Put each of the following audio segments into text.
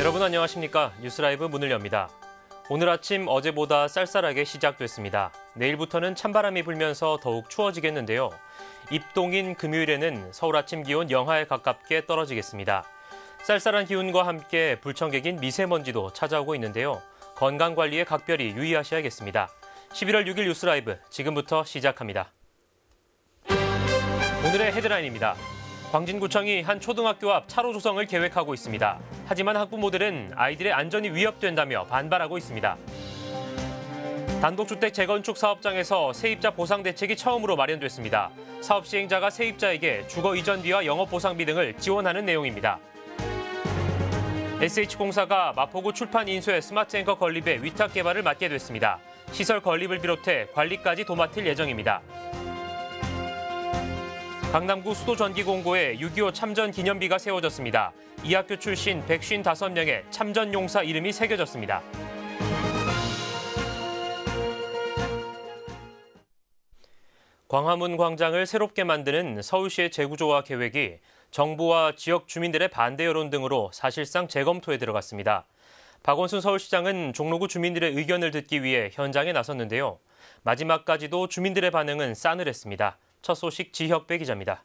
여러분 안녕하십니까? 뉴스라이브 문을 엽니다. 오늘 아침 어제보다 쌀쌀하게 시작됐습니다. 내일부터는 찬바람이 불면서 더욱 추워지겠는데요. 입동인 금요일에는 서울 아침 기온 영하에 가깝게 떨어지겠습니다. 쌀쌀한 기온과 함께 불청객인 미세먼지도 찾아오고 있는데요. 건강관리에 각별히 유의하셔야겠습니다. 11월 6일 뉴스라이브 지금부터 시작합니다. 오늘의 헤드라인입니다. 광진구청이 한 초등학교 앞 차로 조성을 계획하고 있습니다. 하지만 학부모들은 아이들의 안전이 위협된다며 반발하고 있습니다. 단독주택 재건축 사업장에서 세입자 보상 대책이 처음으로 마련됐습니다. 사업 시행자가 세입자에게 주거 이전비와 영업보상비 등을 지원하는 내용입니다. SH공사가 마포구 출판 인쇄 스마트 앵커 건립의 위탁 개발을 맡게 됐습니다. 시설 건립을 비롯해 관리까지 도맡을 예정입니다. 강남구 수도전기공고에 6.25 참전 기념비가 세워졌습니다. 이 학교 출신 155명의 참전 용사 이름이 새겨졌습니다. 광화문 광장을 새롭게 만드는 서울시의 재구조화 계획이 정부와 지역 주민들의 반대 여론 등으로 사실상 재검토에 들어갔습니다. 박원순 서울시장은 종로구 주민들의 의견을 듣기 위해 현장에 나섰는데요. 마지막까지도 주민들의 반응은 싸늘했습니다. 첫 소식 지혁배 기자입니다.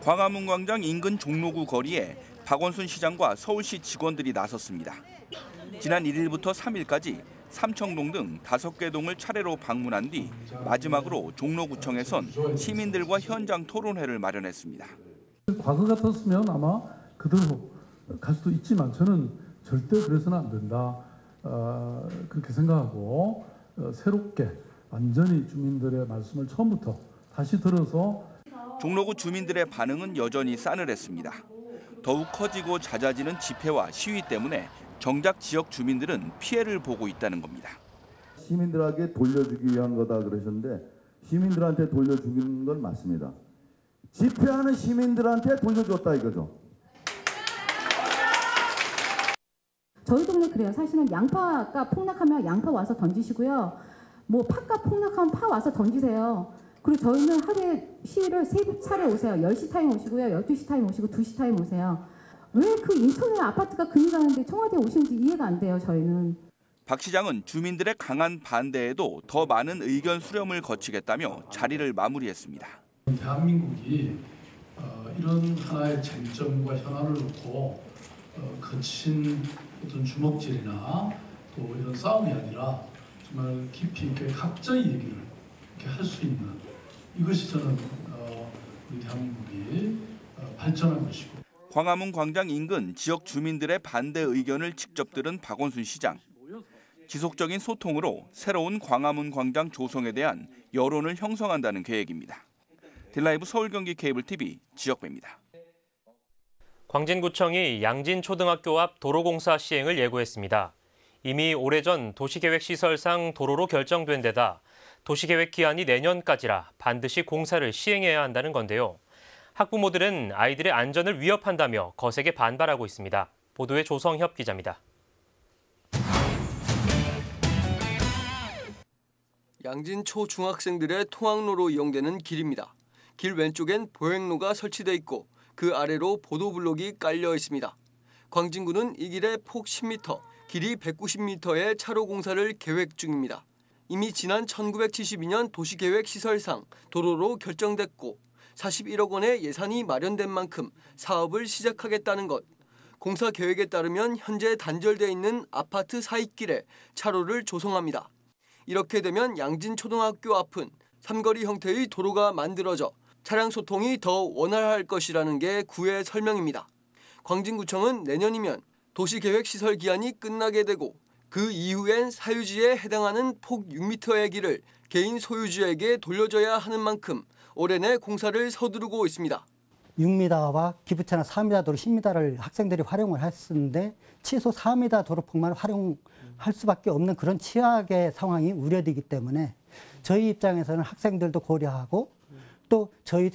광화문 광장 인근 종로구 거리에 박원순 시장과 서울시 직원들이 나섰습니다. 지난 1일부터 3일까지 삼청동 등 5개 동을 차례로 방문한 뒤 마지막으로 종로구청에선 시민들과 현장 토론회를 마련했습니다. 과거 같았으면 아마 그대로 갈 수도 있지만 저는 절대 그래서는 안 된다. 그렇게 생각하고 새롭게 완전히 주민들의 말씀을 처음부터 다시 들어서 종로구 주민들의 반응은 여전히 싸늘했습니다. 더욱 커지고 잦아지는 집회와 시위 때문에 정작 지역 주민들은 피해를 보고 있다는 겁니다. 시민들에게 돌려주기 위한 거다 그러셨는데 시민들한테 돌려주는 건 맞습니다. 집회하는 시민들한테 돌려줬다 이거죠. 저희 동네 그래요. 사실은 양파가 폭락하면 양파 와서 던지시고요. 뭐 팥가 폭락하면 파 와서 던지세요. 그리고 저희는 하루에 시위를 3차례 오세요. 10시 타임 오시고요. 12시 타임 오시고 2시 타임 오세요. 왜 그 인천에 아파트가 금이 가는데 청와대에 오시는지 이해가 안 돼요. 저희는. 박 시장은 주민들의 강한 반대에도 더 많은 의견 수렴을 거치겠다며 자리를 마무리했습니다. 대한민국이 이런 하나의 쟁점과 현안을 놓고 거친 어떤 주먹질이나 또 이런 싸움이 아니라 정말 깊이 있게 각자의 얘기를 이렇게 할 수 있는 이것이 저는 우리 대한민국이 발전한 것이고. 광화문 광장 인근 지역 주민들의 반대 의견을 직접 들은 박원순 시장. 지속적인 소통으로 새로운 광화문 광장 조성에 대한 여론을 형성한다는 계획입니다. 딜라이브 서울경기 케이블TV 지역배입니다. 광진구청이 양진초등학교 앞 도로공사 시행을 예고했습니다. 이미 오래전 도시계획시설상 도로로 결정된 데다 도시계획 기한이 내년까지라 반드시 공사를 시행해야 한다는 건데요. 학부모들은 아이들의 안전을 위협한다며 거세게 반발하고 있습니다. 보도에 조성협 기자입니다. 양진 초중학생들의 통학로로 이용되는 길입니다. 길 왼쪽엔 보행로가 설치돼 있고 그 아래로 보도블록이 깔려 있습니다. 광진구는 이 길에 폭 10m, 길이 190m의 차로 공사를 계획 중입니다. 이미 지난 1972년 도시계획시설상 도로로 결정됐고 41억 원의 예산이 마련된 만큼 사업을 시작하겠다는 것. 공사 계획에 따르면 현재 단절돼 있는 아파트 사이길에 차로를 조성합니다. 이렇게 되면 양진초등학교 앞은 삼거리 형태의 도로가 만들어져 차량 소통이 더 원활할 것이라는 게 구의 설명입니다. 광진구청은 내년이면 도시계획시설 기한이 끝나게 되고 그 이후엔 사유지에 해당하는 폭 6m의 길을 개인 소유주에게 돌려줘야 하는 만큼 올해 내 공사를 서두르고 있습니다. 6m와 기부차나 4m 도로 10m를 학생들이 활용을 했었는데 최소 4m 도로폭만 활용할 수밖에 없는 그런 취약의 상황이 우려되기 때문에 저희 입장에서는 학생들도 고려하고 또 저희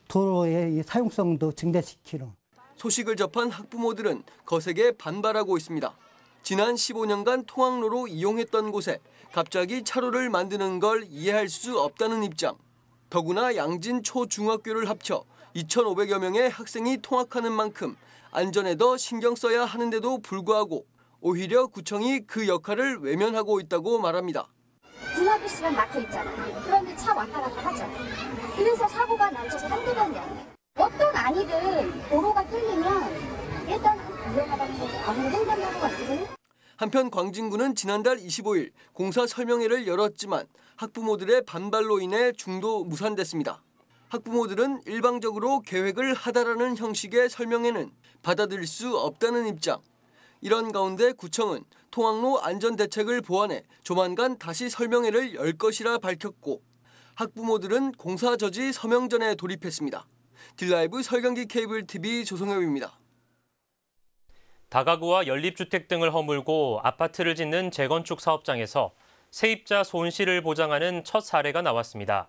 도로의 사용성도 증대시키는. 소식을 접한 학부모들은 거세게 반발하고 있습니다. 지난 15년간 통학로로 이용했던 곳에 갑자기 차로를 만드는 걸 이해할 수 없다는 입장. 더구나 양진 초중학교를 합쳐 2,500여 명의 학생이 통학하는 만큼 안전에 더 신경 써야 하는데도 불구하고 오히려 구청이 그 역할을 외면하고 있다고 말합니다. 중학교 시간 막혀 있잖아요. 그런데 차 왔다 갔다 하죠. 그래서 사고가 난 적이 한두 번이 아니에요. 어떤 아니든 도로가 뚫리면 일단 위험하다는 거 아무리 생각하는 것 같거든요. 한편 광진구는 지난달 25일 공사 설명회를 열었지만 학부모들의 반발로 인해 중도 무산됐습니다. 학부모들은 일방적으로 계획을 하다라는 형식의 설명회는 받아들일 수 없다는 입장. 이런 가운데 구청은 통학로 안전대책을 보완해 조만간 다시 설명회를 열 것이라 밝혔고 학부모들은 공사 저지 서명전에 돌입했습니다. 딜라이브 설경기 케이블 TV 조성엽입니다. 다가구와 연립주택 등을 허물고 아파트를 짓는 재건축 사업장에서 세입자 손실을 보장하는 첫 사례가 나왔습니다.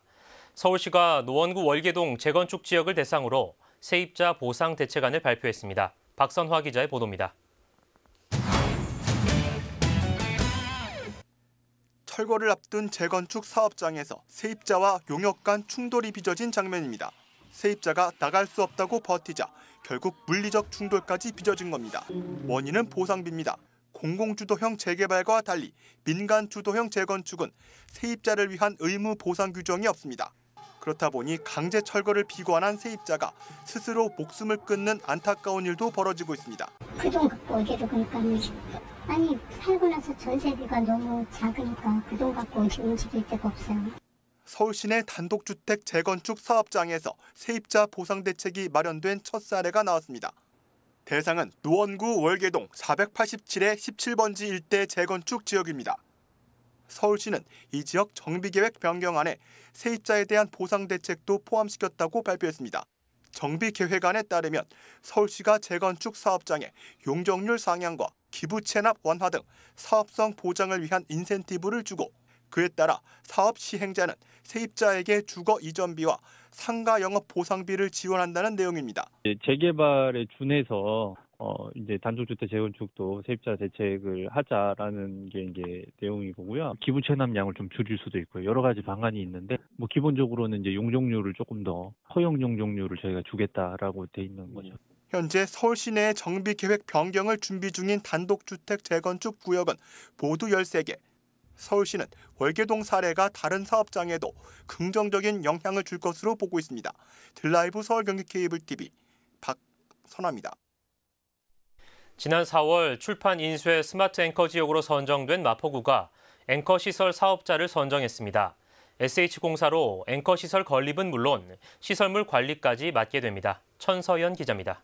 서울시가 노원구 월계동 재건축 지역을 대상으로 세입자 보상 대책안을 발표했습니다. 박선화 기자의 보도입니다. 철거를 앞둔 재건축 사업장에서 세입자와 용역 간 충돌이 빚어진 장면입니다. 세입자가 나갈 수 없다고 버티자 결국 물리적 충돌까지 빚어진 겁니다. 원인은 보상비입니다. 공공주도형 재개발과 달리 민간주도형 재건축은 세입자를 위한 의무 보상 규정이 없습니다. 그렇다 보니 강제 철거를 비관한 세입자가 스스로 목숨을 끊는 안타까운 일도 벌어지고 있습니다. 그 돈 갖고 어디로 그러니까 아니 살고 나서 전세비가 너무 작으니까 그 돈 갖고 어디 움직일 데가 없어요. 서울 시내 단독주택 재건축 사업장에서 세입자 보상 대책이 마련된 첫 사례가 나왔습니다. 대상은 노원구 월계동 487의 17번지 일대 재건축 지역입니다. 서울시는 이 지역 정비계획 변경안에 세입자에 대한 보상 대책도 포함시켰다고 발표했습니다. 정비계획안에 따르면 서울시가 재건축 사업장에 용적률 상향과 기부 체납 완화 등 사업성 보장을 위한 인센티브를 주고 그에 따라 사업 시행자는 세입자에게 주거 이전비와 상가 영업 보상비를 지원한다는 내용입니다. 재개발에 준해서 이제 단독주택 재건축도 세입자 대책을 하자라는 게 이제 내용이고요. 기부 체납량을 좀 줄일 수도 있고요. 여러 가지 방안이 있는데 뭐 기본적으로는 이제 용적률을 조금 더 허용 용적률을 저희가 주겠다라고 돼 있는 거죠. 현재 서울 시내의 정비 계획 변경을 준비 중인 단독주택 재건축 구역은 모두 13개. 서울시는 월계동 사례가 다른 사업장에도 긍정적인 영향을 줄 것으로 보고 있습니다. 딜라이브 서울 경기 케이블 TV 박선화입니다. 지난 4월 출판 인쇄 스마트 앵커 지역으로 선정된 마포구가 앵커 시설 사업자를 선정했습니다. SH공사로 앵커 시설 건립은 물론 시설물 관리까지 맡게 됩니다. 천서연 기자입니다.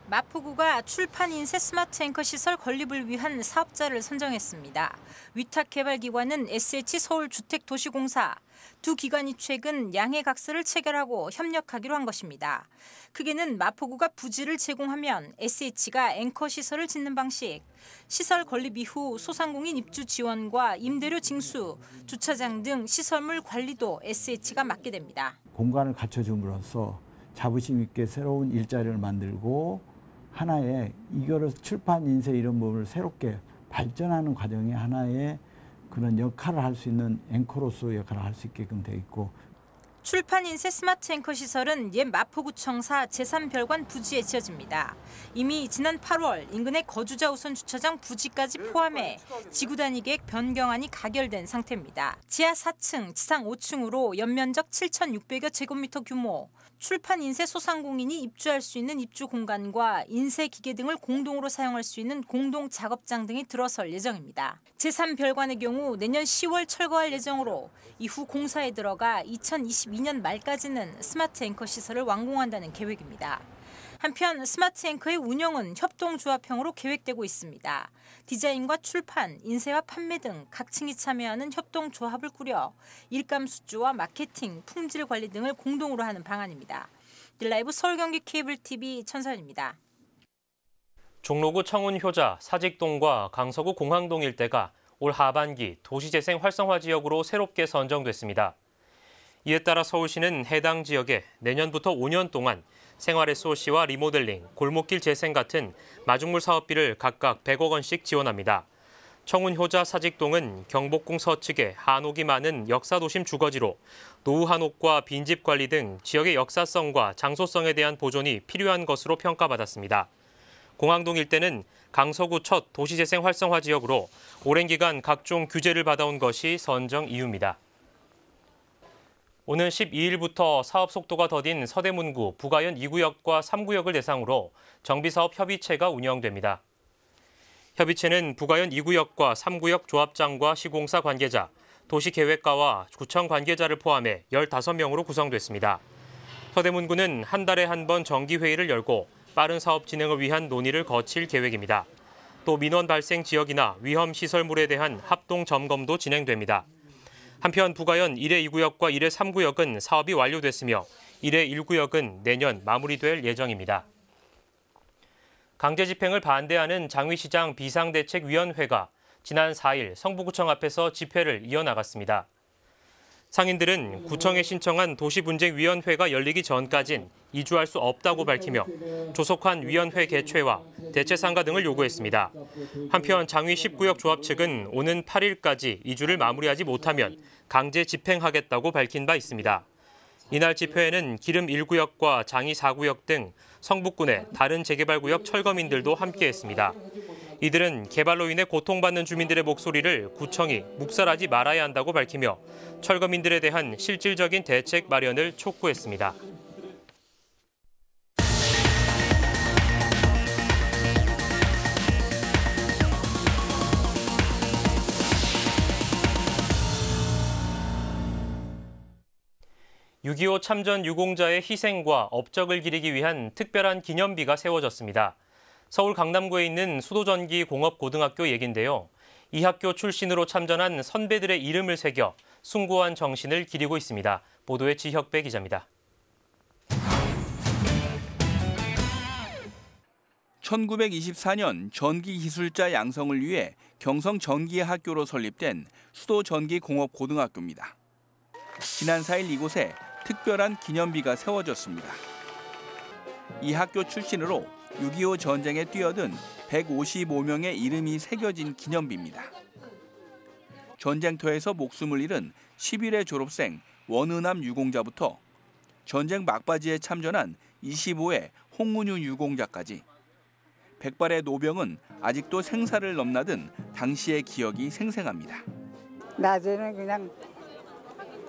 마포구가 출판 인쇄 스마트 앵커 시설 건립을 위한 사업자를 선정했습니다. 위탁 개발 기관은 SH서울주택도시공사. 두 기관이 최근 양해각서를 체결하고 협력하기로 한 것입니다. 크게는 마포구가 부지를 제공하면 SH가 앵커 시설을 짓는 방식, 시설 건립 이후 소상공인 입주 지원과 임대료 징수, 주차장 등 시설물 관리도 SH가 맡게 됩니다. 공간을 갖춰줌으로써 자부심 있게 새로운 일자리를 만들고 하나의 이거를 출판 인쇄 이런 부분을 새롭게 발전하는 과정에 하나의 그런 역할을 할 수 있는 앵커로서 역할을 할 수 있게끔 돼 있고 출판 인쇄 스마트 앵커 시설은 옛 마포구청사 제3별관 부지에 지어집니다. 이미 지난 8월 인근의 거주자 우선 주차장 부지까지 포함해 지구 단위 계획 변경안이 가결된 상태입니다. 지하 4층, 지상 5층으로 연면적 7,600여 제곱미터 규모, 출판 인쇄 소상공인이 입주할 수 있는 입주 공간과 인쇄 기계 등을 공동으로 사용할 수 있는 공동 작업장 등이 들어설 예정입니다. 제3별관의 경우 내년 10월 철거할 예정으로 이후 공사에 들어가 2022년 말까지는 스마트 앵커 시설을 완공한다는 계획입니다. 한편 스마트 앵커의 운영은 협동조합형으로 계획되고 있습니다. 디자인과 출판, 인쇄와 판매 등 각 층이 참여하는 협동조합을 꾸려 일감 수주와 마케팅, 품질 관리 등을 공동으로 하는 방안입니다. 딜라이브 서울 경기 케이블 TV 천선입니다. 종로구 청운효자, 사직동과 강서구 공항동 일대가 올 하반기 도시재생 활성화 지역으로 새롭게 선정됐습니다. 이에 따라 서울시는 해당 지역에 내년부터 5년 동안 생활 SOC와 리모델링, 골목길 재생 같은 마중물 사업비를 각각 100억 원씩 지원합니다. 청운효자 사직동은 경복궁 서측에 한옥이 많은 역사도심 주거지로 노후 한옥과 빈집 관리 등 지역의 역사성과 장소성에 대한 보존이 필요한 것으로 평가받았습니다. 공항동 일대는 강서구 첫 도시재생 활성화 지역으로 오랜 기간 각종 규제를 받아온 것이 선정 이유입니다. 오는 12일부터 사업 속도가 더딘 서대문구 부가현 2구역과 3구역을 대상으로 정비사업 협의체가 운영됩니다. 협의체는 부가현 2구역과 3구역 조합장과 시공사 관계자, 도시계획과와 구청 관계자를 포함해 15명으로 구성됐습니다. 서대문구는 한 달에 한 번 정기회의를 열고 빠른 사업 진행을 위한 논의를 거칠 계획입니다. 또 민원 발생 지역이나 위험 시설물에 대한 합동 점검도 진행됩니다. 한편 부가현 1회 2구역과 1회 3구역은 사업이 완료됐으며 1회 1구역은 내년 마무리될 예정입니다. 강제 집행을 반대하는 장위시장 비상대책위원회가 지난 4일 성북구청 앞에서 집회를 이어나갔습니다. 상인들은 구청에 신청한 도시분쟁위원회가 열리기 전까진 이주할 수 없다고 밝히며 조속한 위원회 개최와 대체 상가 등을 요구했습니다. 한편 장위 10구역 조합 측은 오는 8일까지 이주를 마무리하지 못하면 강제 집행하겠다고 밝힌 바 있습니다. 이날 집회에는 기름 1구역과 장위 4구역 등 성북구 내 다른 재개발구역 철거민들도 함께했습니다. 이들은 개발로 인해 고통받는 주민들의 목소리를 구청이 묵살하지 말아야 한다고 밝히며 철거민들에 대한 실질적인 대책 마련을 촉구했습니다. (6.25) 참전 유공자의 희생과 업적을 기리기 위한 특별한 기념비가 세워졌습니다. 서울 강남구에 있는 수도전기공업고등학교 얘긴데요. 이 학교 출신으로 참전한 선배들의 이름을 새겨 숭고한 정신을 기리고 있습니다. 보도에 지혁배 기자입니다. 1924년 전기기술자 양성을 위해 경성전기학교로 설립된 수도전기공업고등학교입니다. 지난 4일 이곳에 특별한 기념비가 세워졌습니다. 이 학교 출신으로 6.25 전쟁에 뛰어든 155명의 이름이 새겨진 기념비입니다. 전쟁터에서 목숨을 잃은 11회 졸업생 원은암 유공자부터 전쟁 막바지에 참전한 25회 홍은유 유공자까지 백발의 노병은 아직도 생사를 넘나든 당시의 기억이 생생합니다. 낮에는 그냥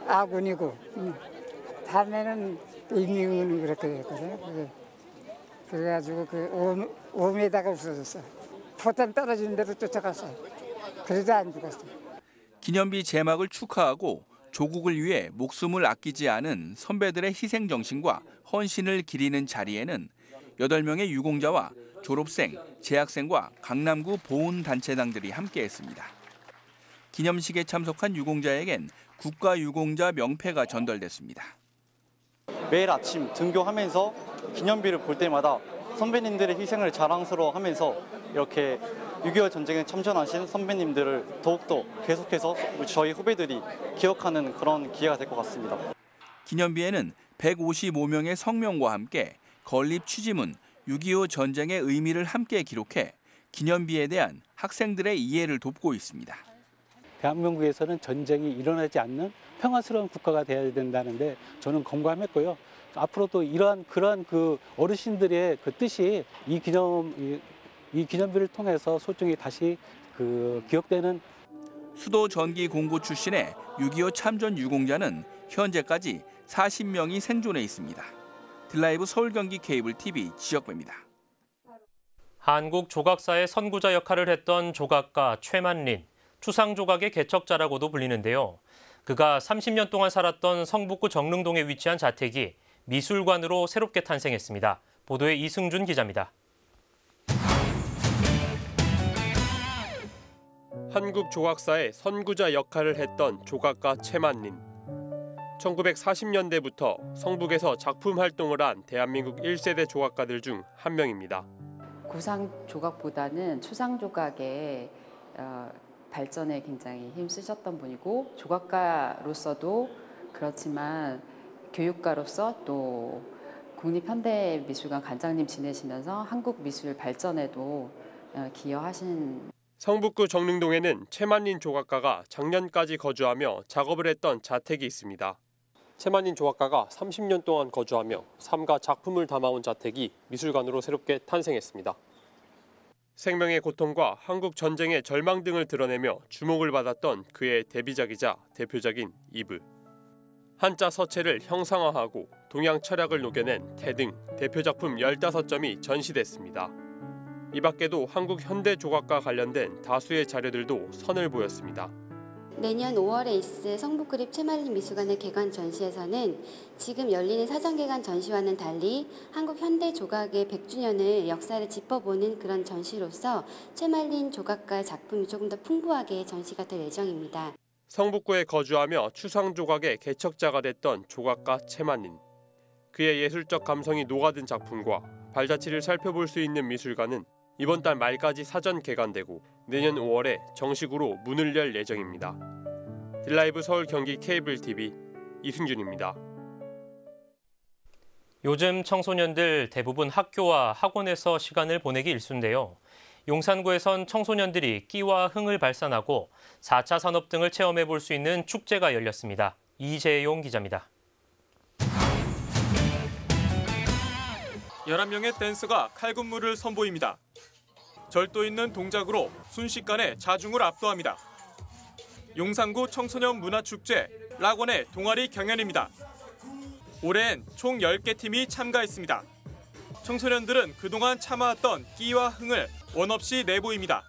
아군이고 밤에는 인민군이 그렇게 됐거든요. 그래가지고 그 오미에다가 없어졌어. 포탄 떨어지는 대로 쫓아갔어요. 그래도 안 죽었어요. 기념비 제막을 축하하고 조국을 위해 목숨을 아끼지 않은 선배들의 희생 정신과 헌신을 기리는 자리에는 8명의 유공자와 졸업생, 재학생과 강남구 보훈단체장들이 함께했습니다. 기념식에 참석한 유공자에겐 국가유공자 명패가 전달됐습니다. 매일 아침 등교하면서 기념비를 볼 때마다 선배님들의 희생을 자랑스러워하면서 이렇게 6.25 전쟁에 참전하신 선배님들을 더욱더 계속해서 저희 후배들이 기억하는 그런 기회가 될 것 같습니다. 기념비에는 155명의 성명과 함께 건립 취지문, 6.25 전쟁의 의미를 함께 기록해 기념비에 대한 학생들의 이해를 돕고 있습니다. 대한민국에서는 전쟁이 일어나지 않는 평화스러운 국가가 되어야 된다는데 저는 공감했고요. 앞으로도 그러한 그 어르신들의 그 뜻이 이 기념비를 통해서 소중히 다시 기억되는. 수도 전기 공고 출신의 6.25 참전 유공자는 현재까지 40명이 생존해 있습니다. 드라이브 서울 경기 케이블 TV 지역배입니다. 한국 조각사의 선구자 역할을 했던 조각가 최만린, 추상조각의 개척자라고도 불리는데요. 그가 30년 동안 살았던 성북구 정릉동에 위치한 자택이 미술관으로 새롭게 탄생했습니다. 보도에 이승준 기자입니다. 한국 조각사의 선구자 역할을 했던 조각가 최만린. 1940년대부터 성북에서 작품 활동을 한 대한민국 1세대 조각가들 중 한 명입니다. 구상 조각보다는 추상 조각의 발전에 굉장히 힘쓰셨던 분이고 조각가로서도 그렇지만 교육가로서 또 국립현대미술관 관장님 지내시면서 한국 미술 발전에도 기여하신. 성북구 정릉동에는 최만린 조각가가 작년까지 거주하며 작업을 했던 자택이 있습니다. 최만린 조각가가 30년 동안 거주하며 삶과 작품을 담아온 자택이 미술관으로 새롭게 탄생했습니다. 생명의 고통과 한국 전쟁의 절망 등을 드러내며 주목을 받았던 그의 데뷔작이자 대표작인 이브. 한자 서체를 형상화하고 동양 철학을 녹여낸 태 등 대표작품 15점이 전시됐습니다. 이 밖에도 한국 현대 조각과 관련된 다수의 자료들도 선을 보였습니다. 내년 5월에 있을 성북구립 최만린 미술관의 개관 전시에서는 지금 열리는 사전개관 전시와는 달리 한국 현대 조각의 100주년을 역사를 짚어보는 그런 전시로서 최만린 조각가의 작품이 조금 더 풍부하게 전시가 될 예정입니다. 성북구에 거주하며 추상 조각의 개척자가 됐던 조각가 최만린. 그의 예술적 감성이 녹아든 작품과 발자취를 살펴볼 수 있는 미술관은 이번 달 말까지 사전 개관되고 내년 5월에 정식으로 문을 열 예정입니다. 딜라이브 서울 경기 케이블 TV 이승준입니다. 요즘 청소년들 대부분 학교와 학원에서 시간을 보내기 일쑤인데요. 용산구에선 청소년들이 끼와 흥을 발산하고 4차 산업 등을 체험해 볼 수 있는 축제가 열렸습니다. 이재용 기자입니다. 11명의 댄서가 칼군무를 선보입니다. 절도 있는 동작으로 순식간에 자중을 압도합니다. 용산구 청소년 문화축제 락원의 동아리 경연입니다. 올해엔 총 10개 팀이 참가했습니다. 청소년들은 그동안 참아왔던 끼와 흥을 원없이 내보입니다.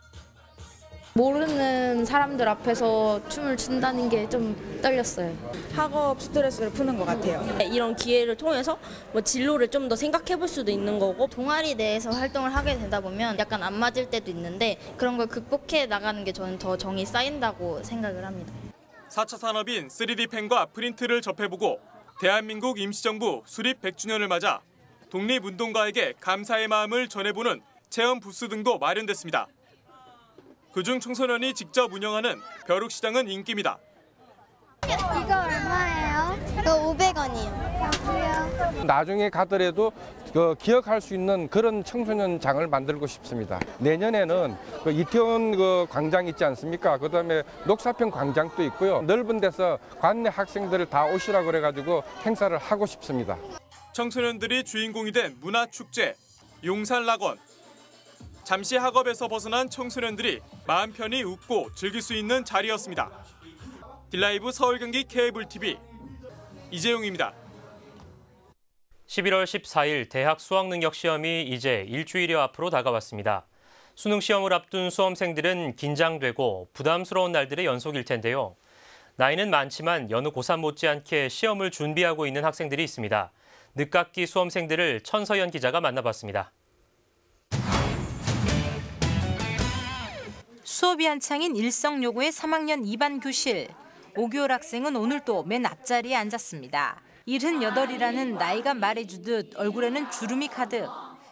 모르는 사람들 앞에서 춤을 춘다는 게 좀 떨렸어요. 학업 스트레스를 푸는 것 같아요. 이런 기회를 통해서 진로를 좀 더 생각해 볼 수도 있는 거고, 동아리 내에서 활동을 하게 되다 보면 약간 안 맞을 때도 있는데 그런 걸 극복해 나가는 게 저는 더 정이 쌓인다고 생각을 합니다. 4차 산업인 3D 펜과 프린트를 접해보고 대한민국 임시정부 수립 100주년을 맞아 독립운동가에게 감사의 마음을 전해보는 체험 부스 등도 마련됐습니다. 그중 청소년이 직접 운영하는 벼룩시장은 인기입니다. 이거 얼마예요? 이거 500원이요. 나중에 가더라도 기억할 수 있는 그런 청소년장을 만들고 싶습니다. 내년에는 이태원 광장 있지 않습니까? 그다음에 녹사평 광장도 있고요. 넓은 데서 관내 학생들을 다 오시라고 그래가지고 행사를 하고 싶습니다. 청소년들이 주인공이 된 문화축제 용산 락원. 잠시 학업에서 벗어난 청소년들이 마음 편히 웃고 즐길 수 있는 자리였습니다. 딜라이브 서울 경기 케이블 TV 이재용입니다. 11월 14일 대학 수학능력시험이 이제 일주일여 앞으로 다가왔습니다. 수능시험을 앞둔 수험생들은 긴장되고 부담스러운 날들의 연속일 텐데요. 나이는 많지만 여느 고3 못지않게 시험을 준비하고 있는 학생들이 있습니다. 늦깎이 수험생들을 천서연 기자가 만나봤습니다. 수업이 한창인 일성여고의 3학년 2반 교실. 5교월 학생은 오늘도 맨 앞자리에 앉았습니다. 78이라는 나이가 말해주듯 얼굴에는 주름이 가득.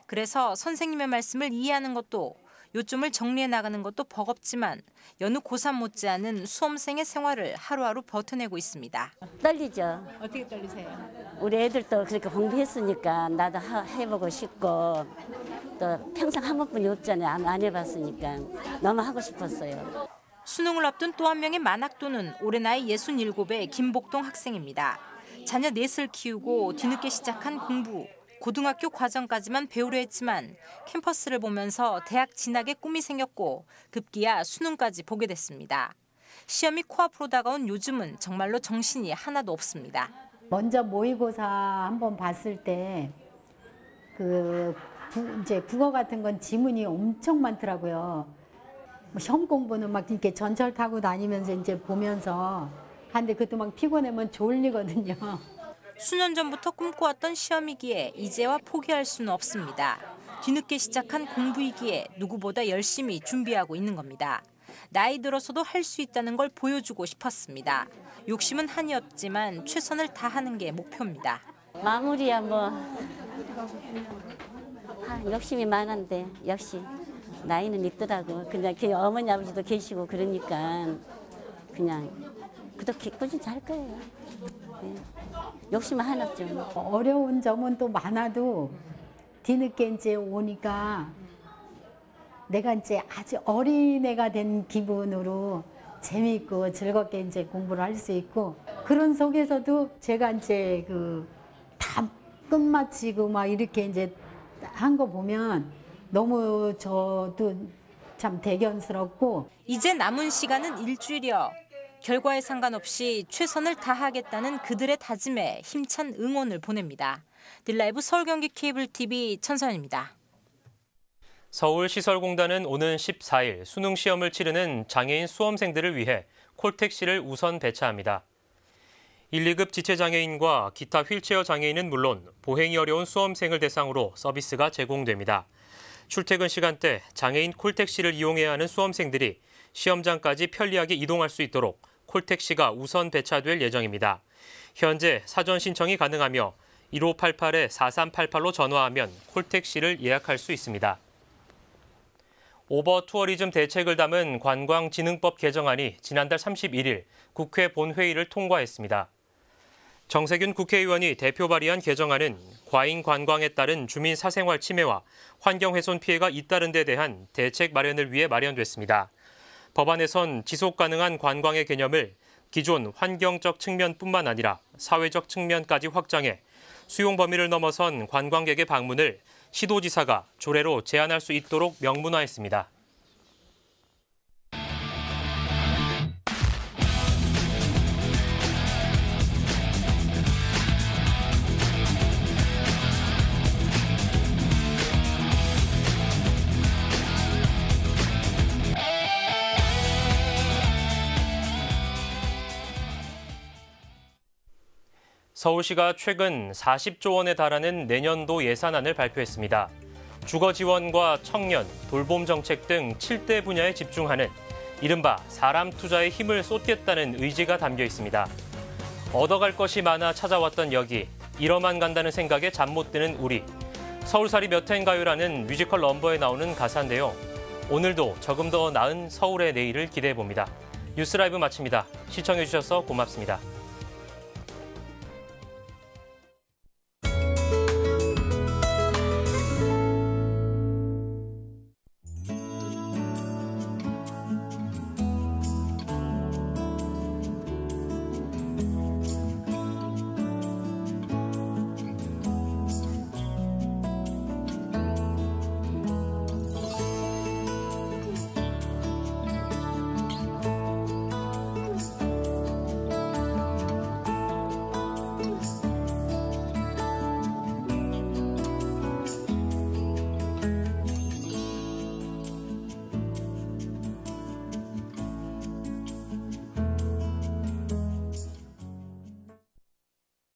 그래서 선생님의 말씀을 이해하는 것도 요점을 정리해 나가는 것도 버겁지만 여느 고3 못지않은 수험생의 생활을 하루하루 버텨내고 있습니다. 떨리죠. 어떻게 떨리세요? 우리 애들도 그렇게 공부했으니까 나도 해보고 싶고 또 평생 한 번뿐이 없잖아요. 안 해봤으니까 너무 하고 싶었어요. 수능을 앞둔 또 한 명의 만학도는 올해 나이 67의 김복동 학생입니다. 자녀 넷을 키우고 뒤늦게 시작한 공부. 고등학교 과정까지만 배우려 했지만 캠퍼스를 보면서 대학 진학의 꿈이 생겼고 급기야 수능까지 보게 됐습니다. 시험이 코앞으로 다가온 요즘은 정말로 정신이 하나도 없습니다. 먼저 모의고사 한번 봤을 때 이제 국어 같은 건 지문이 엄청 많더라고요. 시험 공부는 막 이렇게 전철 타고 다니면서 이제 보면서 하는데 그것도 막 피곤하면 졸리거든요. 수년 전부터 꿈꿔왔던 시험이기에 이제와 포기할 수는 없습니다. 뒤늦게 시작한 공부이기에 누구보다 열심히 준비하고 있는 겁니다. 나이 들어서도 할 수 있다는 걸 보여주고 싶었습니다. 욕심은 한이 없지만 최선을 다하는 게 목표입니다. 마무리야 욕심이 많은데 역시 나이는 있더라고. 그냥 어머니 아버지도 계시고 그러니까 그냥 그렇게 꾸준히 할 거예요. 네. 욕심은 하나 없죠. 어려운 점은 또 많아도 뒤늦게 이제 오니까 내가 이제 아주 어린애가 된 기분으로 재미있고 즐겁게 이제 공부를 할 수 있고, 그런 속에서도 제가 이제 다 끝마치고 막 이렇게 이제 한 거 보면 너무 저도 참 대견스럽고. 이제 남은 시간은 일주일여. 결과에 상관없이 최선을 다하겠다는 그들의 다짐에 힘찬 응원을 보냅니다. 딜라이브 서울 경기 케이블 TV 천선입니다. 서울시설공단은 오는 14일 수능 시험을 치르는 장애인 수험생들을 위해 콜택시를 우선 배차합니다. 1, 2급 지체장애인과 기타 휠체어 장애인은 물론 보행이 어려운 수험생을 대상으로 서비스가 제공됩니다. 출퇴근 시간대 장애인 콜택시를 이용해야 하는 수험생들이 시험장까지 편리하게 이동할 수 있도록 콜택시가 우선 배차될 예정입니다. 현재 사전 신청이 가능하며 1588-4388로 전화하면 콜택시를 예약할 수 있습니다. 오버 투어리즘 대책을 담은 관광진흥법 개정안이 지난달 31일 국회 본회의를 통과했습니다. 정세균 국회의원이 대표 발의한 개정안은 과잉 관광에 따른 주민 사생활 침해와 환경훼손 피해가 잇따른 데 대한 대책 마련을 위해 마련됐습니다. 법안에선 지속 가능한 관광의 개념을 기존 환경적 측면뿐만 아니라 사회적 측면까지 확장해 수용 범위를 넘어선 관광객의 방문을 시도지사가 조례로 제한할 수 있도록 명문화했습니다. 서울시가 최근 40조 원에 달하는 내년도 예산안을 발표했습니다. 주거 지원과 청년, 돌봄 정책 등 7대 분야에 집중하는 이른바 사람 투자에 힘을 쏟겠다는 의지가 담겨 있습니다. 얻어갈 것이 많아 찾아왔던 여기, 잃어만 간다는 생각에 잠 못 드는 우리. 서울살이 몇 해인가요라는 뮤지컬 넘버에 나오는 가사인데요. 오늘도 조금 더 나은 서울의 내일을 기대해봅니다. 뉴스 라이브 마칩니다. 시청해주셔서 고맙습니다.